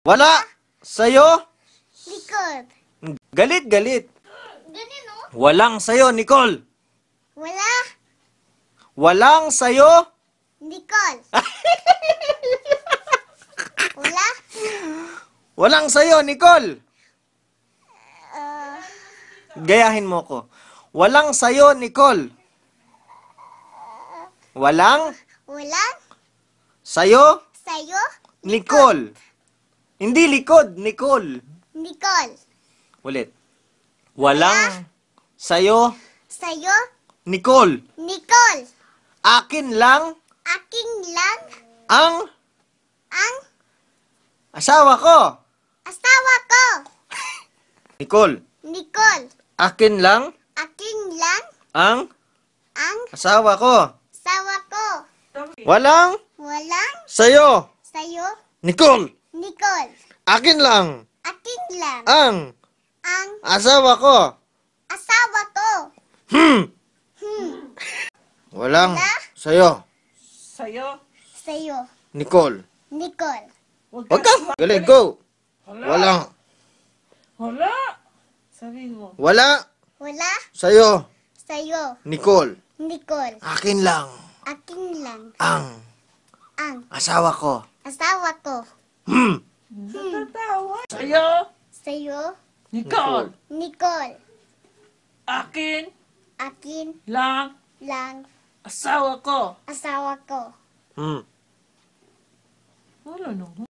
Wala. Sa'yo. Likod. Galit, galit. Ganyan, no? Walang sa'yo, Nicole. Wala. Walang sa'yo. Nicole. Wala. Walang sa'yo, Nicole. Uh, Gayahin mo ko. Walang sa'yo, Nicole. Walang wala. sa'yo, Sa'yo. Nicole. Hindi likod, Nicole. Nicole. Ulit. Walang sa'yo, Sa'yo. Nicole. Nicole. Akin lang Aking lang ang ang asawa ko. asawa ko. Nicole, Nicole. akin lang Aking lang ang ang asawa ko. asawa ko. Walang Walang sa'yo, sa'yo. Nicole. Nicole. Akin lang Aking lang ang ang asawa ko. asawa ko. Walang Wala. sa'yo, Sa'yo. Sa'yo. Nicole. Nicole. Wag ka. Galing, go. Walang. Wala. Sabihin mo. Wala Wala. sa'yo, Sa'yo. Nicole. Nicole. Akin lang Aking lang ang ang asawa ko. asawa ko. Natatawa. Sa'yo. Sa'yo. Nicole. Nicole. Akin Akin lang lang asawa ko. asawa ko. Hmm. Wala no.